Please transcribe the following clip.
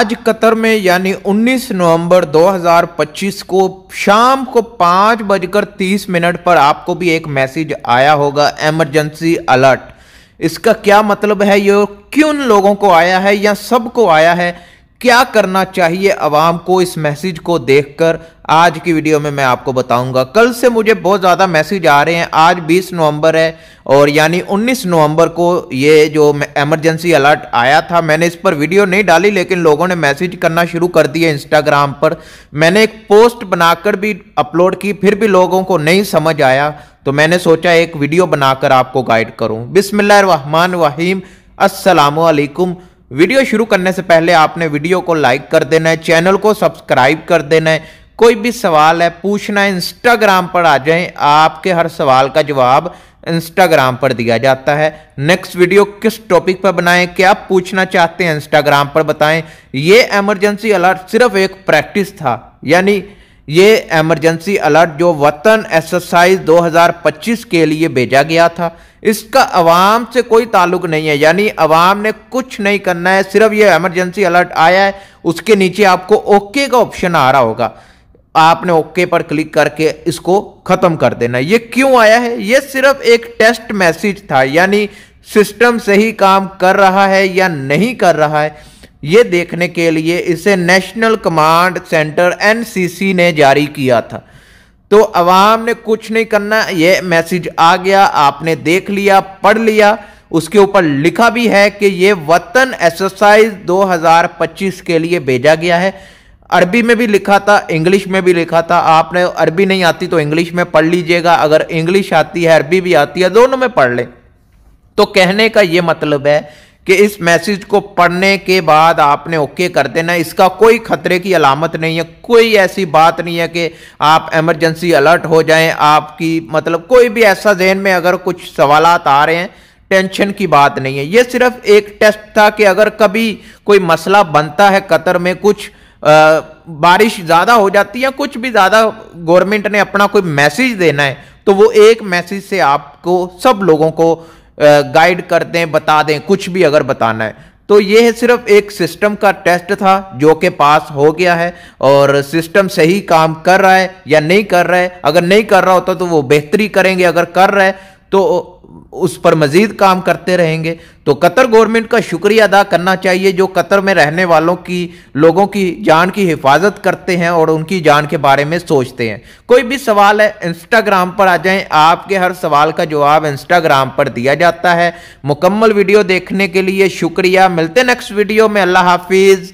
आज कतर में यानी 19 नवंबर 2025 को शाम को 5:30 पर आपको भी एक मैसेज आया होगा, इमरजेंसी अलर्ट। इसका क्या मतलब है, ये किन लोगों को आया है या सबको आया है, क्या करना चाहिए अवाम को इस मैसेज को देखकर, आज की वीडियो में मैं आपको बताऊंगा। कल से मुझे बहुत ज़्यादा मैसेज आ रहे हैं। आज 20 नवंबर है और यानी 19 नवंबर को ये जो इमरजेंसी अलर्ट आया था। मैंने इस पर वीडियो नहीं डाली, लेकिन लोगों ने मैसेज करना शुरू कर दिया इंस्टाग्राम पर। मैंने एक पोस्ट बनाकर भी अपलोड की, फिर भी लोगों को नहीं समझ आया, तो मैंने सोचा एक वीडियो बनाकर आपको गाइड करूं। बिस्मिल्लाहिर्रहमानिर्रहीम, अस्सलामु अलैकुम। वीडियो शुरू करने से पहले आपने वीडियो को लाइक कर देना है, चैनल को सब्सक्राइब कर देना है। कोई भी सवाल है पूछना है, इंस्टाग्राम पर आ जाएं, आपके हर सवाल का जवाब इंस्टाग्राम पर दिया जाता है। नेक्स्ट वीडियो किस टॉपिक पर बनाएं, क्या पूछना चाहते हैं इंस्टाग्राम पर बताएं। ये इमरजेंसी अलर्ट सिर्फ एक प्रैक्टिस था, यानी ये इमरजेंसी अलर्ट जो वतन एक्सरसाइज 2025 के लिए भेजा गया था, इसका अवाम से कोई ताल्लुक नहीं है। यानी अवाम ने कुछ नहीं करना है, सिर्फ ये इमरजेंसी अलर्ट आया है, उसके नीचे आपको ओके का ऑप्शन आ रहा होगा, आपने ओके पर क्लिक करके इसको खत्म कर देना। ये क्यों आया है? ये सिर्फ एक टेस्ट मैसेज था, यानी सिस्टम सही काम कर रहा है या नहीं कर रहा है, ये देखने के लिए इसे नेशनल कमांड सेंटर एनसीसी ने जारी किया था। तो अवाम ने कुछ नहीं करना, ये मैसेज आ गया, आपने देख लिया, पढ़ लिया, उसके ऊपर लिखा भी है कि ये वतन एक्सरसाइज 2025 के लिए भेजा गया है। अरबी में भी लिखा था, इंग्लिश में भी लिखा था। आपने अरबी नहीं आती तो इंग्लिश में पढ़ लीजिएगा, अगर इंग्लिश आती है अरबी भी आती है, दोनों में पढ़ लें। तो कहने का ये मतलब है कि इस मैसेज को पढ़ने के बाद आपने ओके कर देना। इसका कोई खतरे की अलामत नहीं है, कोई ऐसी बात नहीं है कि आप इमरजेंसी अलर्ट हो जाएं, आपकी मतलब कोई भी ऐसा ज़हन में अगर कुछ सवालात आ रहे हैं, टेंशन की बात नहीं है। ये सिर्फ एक टेस्ट था कि अगर कभी कोई मसला बनता है कतर में, कुछ बारिश ज़्यादा हो जाती है, कुछ भी ज़्यादा गवर्नमेंट ने अपना कोई मैसेज देना है, तो वो एक मैसेज से आपको सब लोगों को गाइड कर दें, बता दें, कुछ भी अगर बताना है। तो ये सिर्फ एक सिस्टम का टेस्ट था जो कि पास हो गया है, और सिस्टम सही काम कर रहा है या नहीं कर रहा है। अगर नहीं कर रहा होता तो वो बेहतरी करेंगे, अगर कर रहा है तो उस पर मजीद काम करते रहेंगे। तो कतर गवर्नमेंट का शुक्रिया अदा करना चाहिए, जो कतर में रहने वालों की, लोगों की जान की हिफाजत करते हैं और उनकी जान के बारे में सोचते हैं। कोई भी सवाल है इंस्टाग्राम पर आ जाएं, आपके हर सवाल का जवाब इंस्टाग्राम पर दिया जाता है। मुकम्मल वीडियो देखने के लिए शुक्रिया। मिलते हैं नेक्स्ट वीडियो में। अल्लाह हाफिज।